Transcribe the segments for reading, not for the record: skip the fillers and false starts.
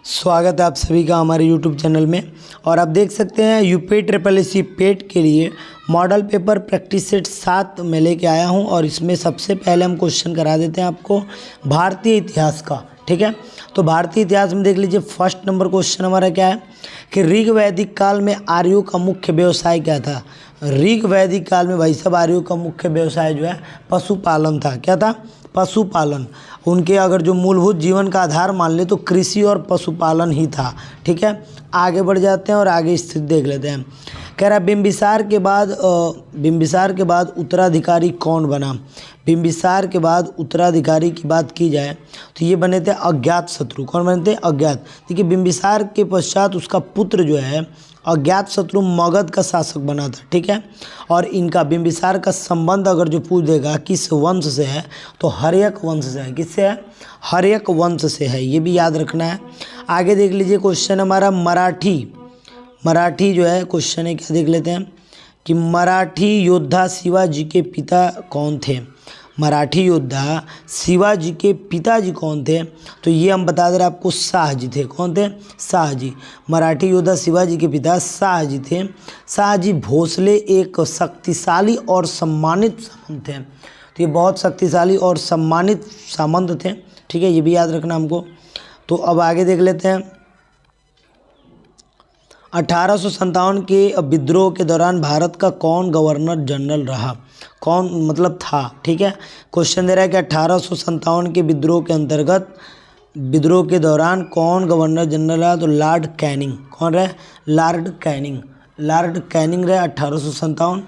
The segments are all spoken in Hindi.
स्वागत है आप सभी का हमारे YouTube चैनल में। और आप देख सकते हैं यूपी ट्रिपल एस सी पेट के लिए मॉडल पेपर प्रैक्टिस सेट 7 में लेके आया हूं। और इसमें सबसे पहले हम क्वेश्चन करा देते हैं आपको भारतीय इतिहास का। ठीक है, तो भारतीय इतिहास में देख लीजिए फर्स्ट नंबर क्वेश्चन हमारा क्या है कि ऋग वैदिक काल में आर्यों का मुख्य व्यवसाय क्या था। ऋग वैदिक काल में भाई साहब आर्यों का मुख्य व्यवसाय जो है पशुपालन था। क्या था? पशुपालन। उनके अगर जो मूलभूत जीवन का आधार मान ले तो कृषि और पशुपालन ही था। ठीक है, आगे बढ़ जाते हैं और आगे स्थिति देख लेते हैं। कह रहा है बिंबिसार के बाद उत्तराधिकारी कौन बना। बिंबिसार के बाद उत्तराधिकारी की बात की जाए तो ये बने थे अज्ञातशत्रु। कौन बने थे? अज्ञात। देखिए बिंबिसार के पश्चात उसका पुत्र जो है अज्ञातशत्रु मगध का शासक बना था। ठीक है, और इनका बिंबिसार का संबंध अगर जो पूछ देगा किस वंश से है तो हर्यक वंश से है। किससे है? हर्यक वंश से है, ये भी याद रखना है। आगे देख लीजिए क्वेश्चन हमारा मराठी जो है क्वेश्चन है, क्या देख लेते हैं कि मराठी योद्धा शिवाजी के पिता कौन थे। मराठी योद्धा शिवाजी के पिताजी कौन थे? तो ये हम बता दे रहे आपको शाहजी थे। कौन थे? शाहजी। मराठी योद्धा शिवाजी के पिता शाहजी थे। शाहजी भोसले एक शक्तिशाली और सम्मानित सामंत थे। तो ये बहुत शक्तिशाली और सम्मानित सामंत थे। ठीक है, ये भी याद रखना हमको। तो अब आगे देख लेते हैं 1857 के विद्रोह के दौरान भारत का कौन गवर्नर जनरल रहा। कौन मतलब था। ठीक है, क्वेश्चन दे रहा है कि 1857 के विद्रोह के अंतर्गत विद्रोह के दौरान कौन गवर्नर जनरल रहा। तो लॉर्ड कैनिंग। कौन रहे? लॉर्ड कैनिंग रहे 1857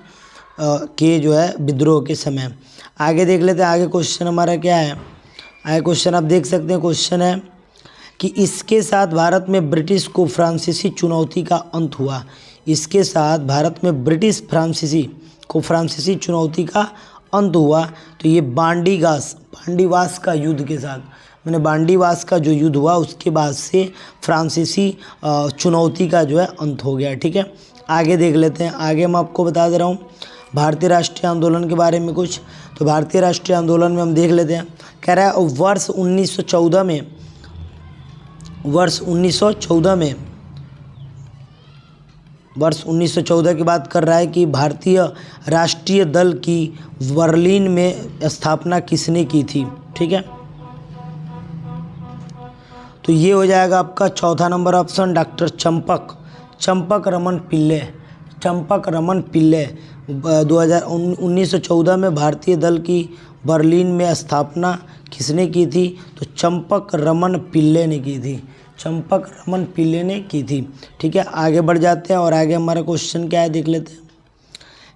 के जो है विद्रोह के समय। आगे देख लेते हैं आगे क्वेश्चन हमारा क्या है। आगे क्वेश्चन आप देख सकते हैं, क्वेश्चन है कि इसके साथ भारत में ब्रिटिश को फ्रांसीसी चुनौती का अंत हुआ। इसके साथ भारत में फ्रांसीसी चुनौती का अंत हुआ। तो ये बांडीवास का युद्ध के साथ, मैंने बांडीवास का जो युद्ध हुआ उसके बाद से फ्रांसीसी चुनौती का जो है अंत हो गया। ठीक है, आगे देख लेते हैं। आगे मैं आपको बता दे रहा हूँ भारतीय राष्ट्रीय आंदोलन के बारे में कुछ। तो भारतीय राष्ट्रीय आंदोलन में हम देख लेते हैं। कह रहा है वर्ष 1914 की बात कर रहा है कि भारतीय राष्ट्रीय दल की बर्लिन में स्थापना किसने की थी। ठीक है, तो ये हो जाएगा आपका चौथा number option doctor Champak Raman Pillai. 1914 में भारतीय दल की बर्लिन में स्थापना किसने की थी? तो चंपक रमन पिल्ले ने की थी। ठीक है, आगे बढ़ जाते हैं और आगे हमारा क्वेश्चन क्या है देख लेते हैं।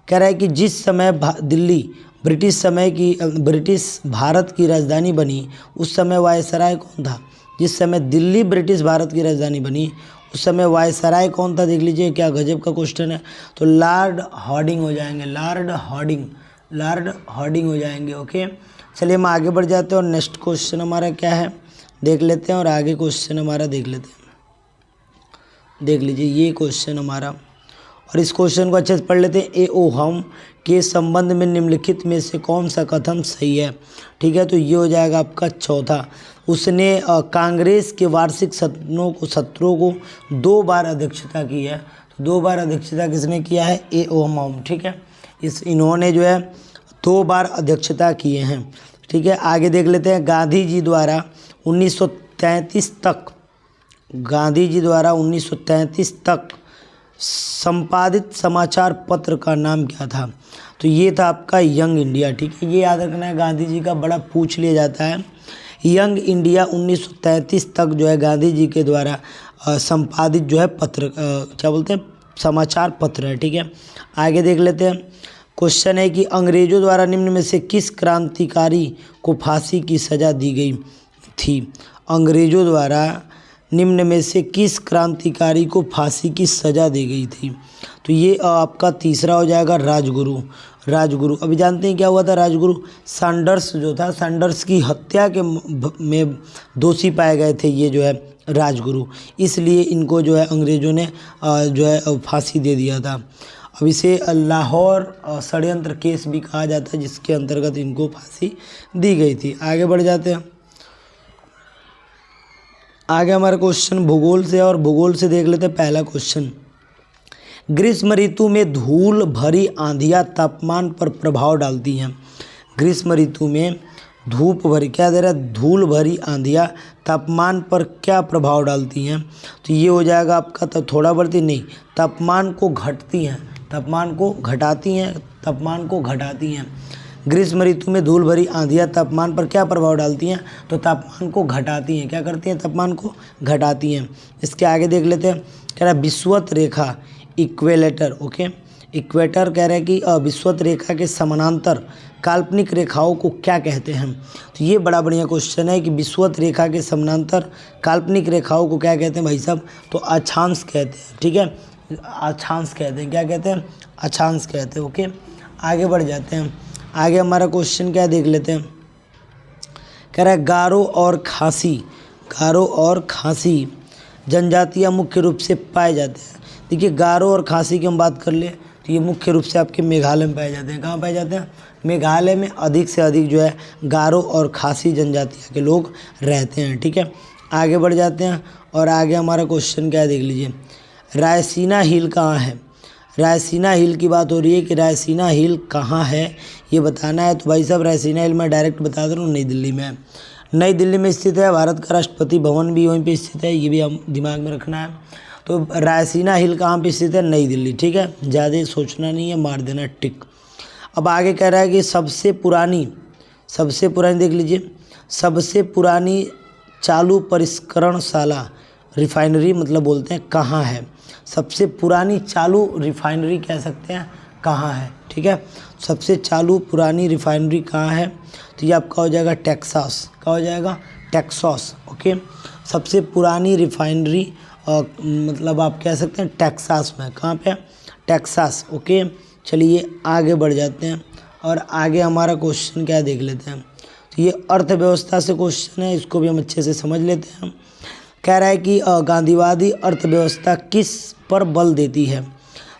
कह रहा है कि जिस समय दिल्ली ब्रिटिश भारत की राजधानी बनी उस समय वायसराय कौन था। जिस समय दिल्ली ब्रिटिश भारत की राजधानी बनी उस समय वायसराय कौन था? देख लीजिए, क्या गजब का क्वेश्चन है। तो लॉर्ड हार्डिंग हो जाएंगे। लॉर्ड हार्डिंग हो जाएंगे। ओके, चलिए हम आगे बढ़ जाते हैं और नेक्स्ट क्वेश्चन हमारा क्या है देख लेते हैं और आगे क्वेश्चन हमारा देख लेते हैं। देख लीजिए ये क्वेश्चन हमारा, और इस क्वेश्चन को अच्छे से पढ़ लेते हैं। एओहम के संबंध में निम्नलिखित में से कौन सा कथन सही है। ठीक है, तो ये हो जाएगा आपका चौथा। उसने कांग्रेस के वार्षिक सत्रों को 2 बार अध्यक्षता की है। तो 2 बार अध्यक्षता किसने किया है? एओहम। ठीक है, इन्होंने जो है 2 बार अध्यक्षता किए हैं। ठीक है, आगे देख लेते हैं। गांधी जी द्वारा 1933 तक संपादित समाचार पत्र का नाम क्या था। तो ये था आपका यंग इंडिया। ठीक है, ये याद रखना है, गांधी जी का बड़ा पूछ लिया जाता है। यंग इंडिया 1933 तक जो है गांधी जी के द्वारा संपादित जो है पत्र क्या बोलते हैं समाचार पत्र है। ठीक है, आगे देख लेते हैं। क्वेश्चन है कि अंग्रेजों द्वारा निम्न में से किस क्रांतिकारी को फांसी की सज़ा दी गई थी। अंग्रेजों द्वारा निम्न में से किस क्रांतिकारी को फांसी की सज़ा दी गई थी। तो ये आपका तीसरा हो जाएगा राजगुरु। अभी जानते हैं क्या हुआ था राजगुरु? सैंडर्स जो था, सैंडर्स की हत्या के में दोषी पाए गए थे ये जो है राजगुरु, इसलिए इनको जो है अंग्रेज़ों ने जो है फांसी दे दिया था। अब इसे लाहौर षड्यंत्र केस भी कहा जाता है, जिसके अंतर्गत इनको फांसी दी गई थी। आगे बढ़ जाते हैं। आगे हमारा क्वेश्चन भूगोल से, और भूगोल से देख लेते हैं पहला क्वेश्चन। ग्रीष्म ऋतु में धूल भरी आंधियाँ तापमान पर प्रभाव डालती हैं। ग्रीष्म ऋतु में धूप भरी, क्या दे रहा है, धूल भरी आंधियाँ तापमान पर क्या प्रभाव डालती हैं? तो ये हो जाएगा आपका, तो थोड़ा बढ़ती नहीं, तापमान को घटती हैं, तापमान को घटाती हैं, तापमान को घटाती हैं। ग्रीष्म ऋतु में धूल भरी आंधियाँ तापमान पर क्या प्रभाव डालती हैं? तो तापमान को घटाती हैं। क्या करती हैं? तापमान को घटाती हैं। इसके आगे देख लेते हैं, कह रहा है विषुवत रेखा, इक्वेलेटर, ओके, इक्वेटर कह रहे हैं कि विषुवत रेखा के समानांतर काल्पनिक रेखाओं को क्या कहते हैं? तो ये बड़ा बढ़िया क्वेश्चन है कि विषुवत रेखा के समानांतर काल्पनिक रेखाओं को क्या कहते हैं भाई साहब? तो अक्षांश कहते हैं, ठीक है, अक्षांश कहते हैं। क्या कहते हैं? अक्षांश कहते हैं, ओके। आगे बढ़ जाते हैं, आगे हमारा क्वेश्चन क्या देख लेते हैं, कह रहा है गारो और खासी, गारो और खासी जनजातियाँ मुख्य रूप से पाए जाते हैं। देखिए गारो और खासी की हम बात कर ले तो ये मुख्य रूप से आपके मेघालय में पाए जाते हैं। कहाँ पाए जाते हैं? मेघालय में अधिक से अधिक जो है गारो और खासी जनजातियाँ के लोग रहते हैं, ठीक है। आगे बढ़ जाते हैं, और आगे हमारा क्वेश्चन क्या है देख लीजिए, रायसीना हिल कहाँ है? रायसीना हिल की बात हो रही है कि रायसीना हिल कहाँ है ये बताना है। तो भाई साहब रायसीना हिल मैं डायरेक्ट बता दे रहा हूँ, नई दिल्ली में है। नई दिल्ली में स्थित है। भारत का राष्ट्रपति भवन भी वहीं पे स्थित है, ये भी हम दिमाग में रखना है। तो रायसीना हिल कहाँ पे स्थित है? नई दिल्ली, ठीक है, ज़्यादा सोचना नहीं है, मार देना टिक। अब आगे कह रहा है कि सबसे पुरानी देख लीजिए, सबसे पुरानी चालू परिष्करणशाला, रिफाइनरी मतलब बोलते हैं, कहाँ है? सबसे पुरानी चालू रिफाइनरी कह सकते हैं, कहाँ है, ठीक है। सबसे चालू पुरानी रिफाइनरी कहाँ है? तो ये आपका हो जाएगा टेक्सास। क्या हो जाएगा? Texas, okay. सबसे पुरानी रिफाइनरी मतलब आप कह सकते हैं टेक्सास में। कहाँ पे? Texas, okay. चलिए आगे बढ़ जाते हैं, और आगे हमारा क्वेश्चन क्या देख लेते हैं। तो ये अर्थव्यवस्था से क्वेश्चन है, इसको भी हम अच्छे से समझ लेते हैं। कह रहा है कि गांधीवादी अर्थव्यवस्था किस पर बल देती है?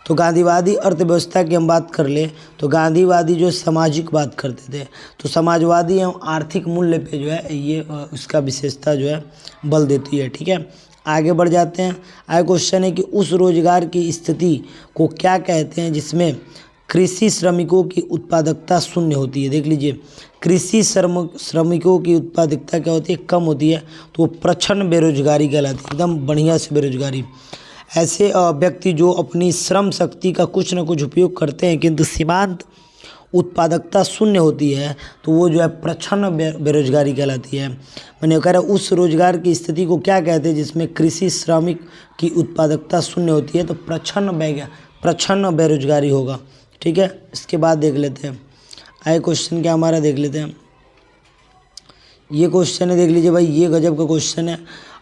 तो गांधीवादी अर्थव्यवस्था की हम बात कर ले तो गांधीवादी जो सामाजिक बात करते थे, तो समाजवादी एवं आर्थिक मूल्य पे जो है ये उसका विशेषता जो है बल देती है, ठीक है। आगे बढ़ जाते हैं। आगे क्वेश्चन है कि उस रोजगार की स्थिति को क्या कहते हैं जिसमें कृषि श्रमिकों की उत्पादकता शून्य होती है? देख लीजिए, कृषि श्रमिकों की उत्पादकता क्या होती है? कम होती है, तो वो प्रच्छन्न बेरोजगारी कहलाती है, एकदम बढ़िया से बेरोजगारी। ऐसे व्यक्ति जो अपनी श्रम शक्ति का कुछ न कुछ उपयोग करते हैं किंतु सीमांत उत्पादकता शून्य होती है, तो वो जो है प्रच्छन्न बेरोजगारी कहलाती है। मैंने कह रहा उस रोजगार की स्थिति को क्या कहते हैं जिसमें कृषि श्रमिक की उत्पादकता शून्य होती है? तो प्रच्छन्न बेरोजगारी होगा, ठीक है। इसके बाद देख लेते हैं आगे क्वेश्चन क्या हमारा देख लेते हैं। ये क्वेश्चन है, देख लीजिए भाई, ये गजब का क्वेश्चन है,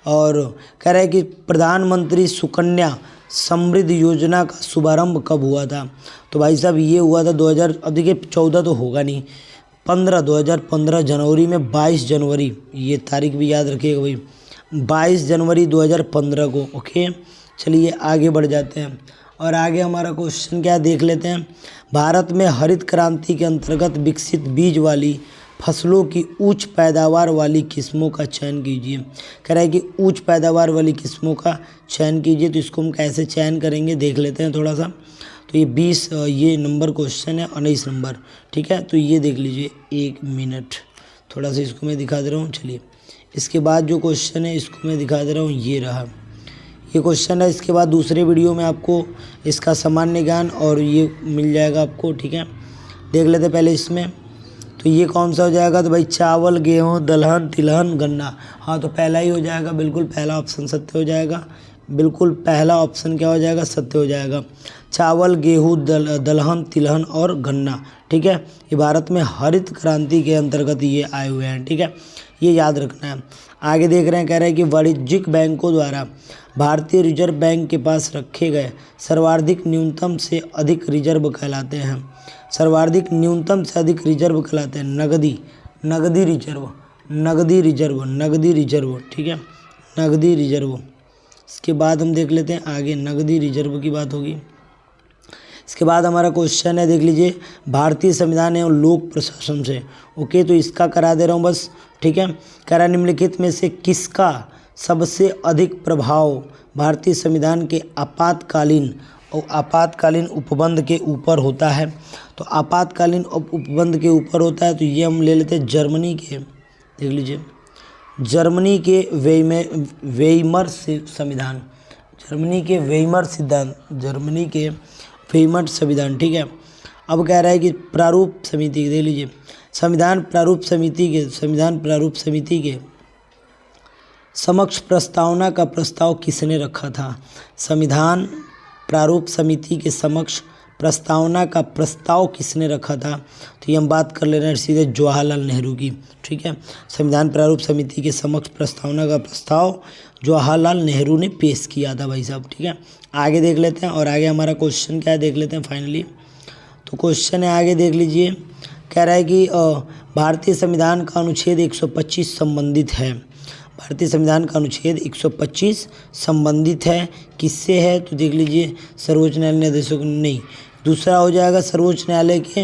और कह रहा है कि प्रधानमंत्री सुकन्या समृद्धि योजना का शुभारंभ कब हुआ था? तो भाई साहब ये हुआ था 2000, अब देखिए 14 तो होगा नहीं, 2015 जनवरी में, 22 जनवरी, ये तारीख भी याद रखिएगा भाई, 22 जनवरी 2015 को, ओके। चलिए आगे बढ़ जाते हैं, और आगे हमारा क्वेश्चन क्या देख लेते हैं। भारत में हरित क्रांति के अंतर्गत विकसित बीज वाली फसलों की उच्च पैदावार वाली किस्मों का चयन कीजिए। कह रहा है कि उच्च पैदावार वाली किस्मों का चयन कीजिए, तो इसको हम कैसे चयन करेंगे देख लेते हैं थोड़ा सा। तो ये 20 ये नंबर क्वेश्चन है, 19 नंबर, ठीक है। तो ये देख लीजिए, 1 मिनट, थोड़ा सा इसको मैं दिखा दे रहा हूँ। चलिए इसके बाद जो क्वेश्चन है इसको मैं दिखा दे रहा हूँ, ये रहा ये क्वेश्चन है। इसके बाद दूसरे वीडियो में आपको इसका सामान्य ज्ञान और ये मिल जाएगा आपको, ठीक है। देख लेते हैं पहले इसमें, तो ये कौन सा हो जाएगा? तो भाई चावल, गेहूँ, दलहन, तिलहन, गन्ना। हाँ, तो पहला ही हो जाएगा, बिल्कुल पहला ऑप्शन सत्य हो जाएगा, बिल्कुल पहला ऑप्शन क्या हो जाएगा? सत्य हो जाएगा। चावल, गेहूँ, दलहन, तिलहन और गन्ना, ठीक है। ये भारत में हरित क्रांति के अंतर्गत ये आए हुए हैं, ठीक है, ये याद रखना है। आगे देख रहे हैं, कह रहे हैं कि वाणिज्यिक बैंकों द्वारा भारतीय रिजर्व बैंक के पास रखे गए सर्वाधिक न्यूनतम से अधिक रिजर्व कहलाते हैं। सर्वाधिक न्यूनतम से अधिक रिजर्व कहलाते हैं नगदी रिजर्व, ठीक है, नगदी रिजर्व। इसके बाद हम देख लेते हैं आगे, नगदी रिजर्व की बात होगी। इसके बाद हमारा क्वेश्चन है, देख लीजिए, भारतीय संविधान एवं लोक प्रशासन से, ओके। तो इसका करा दे रहा हूँ बस, ठीक है। कह रहा निम्नलिखित में से किसका सबसे अधिक प्रभाव भारतीय संविधान के आपातकालीन और आपातकालीन उपबंध के ऊपर होता है। तो आपातकालीन उपबंध के ऊपर होता है, तो ये हम ले लेते हैं जर्मनी के, देख लीजिए, जर्मनी के वेइमर संविधान, जर्मनी के वेइमर सिद्धांत, जर्मनी के वेइमर संविधान, ठीक है। अब कह रहा है कि प्रारूप समिति, देख लीजिए, संविधान प्रारूप समिति के समक्ष प्रस्तावना का प्रस्ताव किसने रखा था? संविधान प्रारूप समिति के समक्ष प्रस्तावना का प्रस्ताव किसने रखा था? तो ये हम बात कर ले रहे हैं सीधे जवाहरलाल नेहरू की, ठीक है। संविधान प्रारूप समिति के समक्ष प्रस्तावना का प्रस्ताव जवाहरलाल नेहरू ने पेश किया था भाई साहब, ठीक है। आगे देख लेते हैं, और आगे हमारा क्वेश्चन क्या है देख लेते हैं फाइनली। तो क्वेश्चन है, आगे देख लीजिए, कह रहा है कि भारतीय संविधान का अनुच्छेद 125 संबंधित है। भारतीय संविधान का अनुच्छेद 125 संबंधित है, किससे है? तो देख लीजिए, सर्वोच्च न्यायालय न्यायाधीशों को नहीं, दूसरा हो जाएगा सर्वोच्च न्यायालय के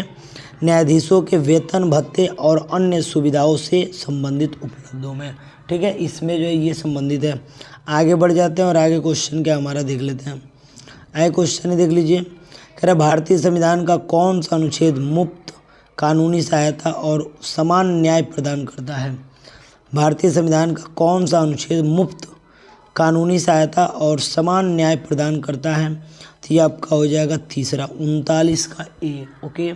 न्यायाधीशों के वेतन भत्ते और अन्य सुविधाओं से संबंधित उपलब्धों में, ठीक है। इसमें जो है ये संबंधित है। आगे बढ़ जाते हैं और आगे क्वेश्चन क्या हमारा देख लेते हैं। आगे क्वेश्चन है, देख लीजिए, कह रहा है भारतीय संविधान का कौन सा अनुच्छेद मुफ्त कानूनी सहायता और समान न्याय प्रदान करता है? भारतीय संविधान का कौन सा अनुच्छेद मुफ्त कानूनी सहायता और समान न्याय प्रदान करता है? तो ये आपका हो जाएगा तीसरा, 39 का ए, ओके।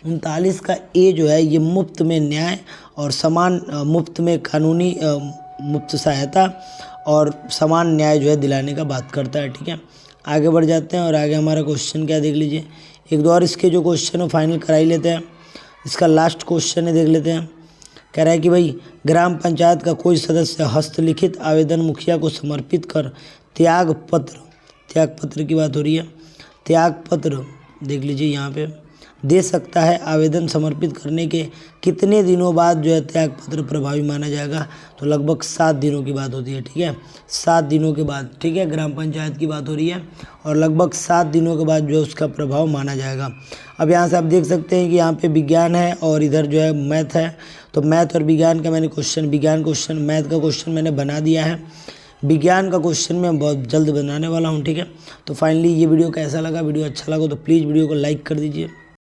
39 का ए जो है ये मुफ्त में न्याय और समान मुफ्त में कानूनी मुफ्त सहायता और समान न्याय जो है दिलाने का बात करता है, ठीक है। आगे बढ़ जाते हैं और आगे हमारा क्वेश्चन क्या देख लीजिए, एक दो और इसके जो क्वेश्चन है फाइनल करा ही लेते हैं। इसका लास्ट क्वेश्चन है, देख लेते हैं। कह रहा है कि भाई ग्राम पंचायत का कोई सदस्य हस्तलिखित आवेदन मुखिया को समर्पित कर त्याग पत्र की बात हो रही है, त्याग पत्र देख लीजिए यहाँ पे दे सकता है। आवेदन समर्पित करने के कितने दिनों बाद जो है त्याग पत्र प्रभावी माना जाएगा? तो लगभग 7 दिनों की बात होती है, ठीक है, 7 दिनों के बाद, ठीक है। ग्राम पंचायत की बात हो रही है और लगभग 7 दिनों के बाद जो है उसका प्रभाव माना जाएगा। अब यहाँ से आप देख सकते हैं कि यहाँ पे विज्ञान है और इधर जो है मैथ है। तो मैथ और विज्ञान का मैंने विज्ञान क्वेश्चन, मैथ का क्वेश्चन मैंने बना दिया है। विज्ञान का क्वेश्चन मैं बहुत जल्द बनाने वाला हूँ, ठीक है। तो फाइनली ये वीडियो कैसा लगा? वीडियो अच्छा लगा तो प्लीज़ वीडियो को लाइक कर दीजिए।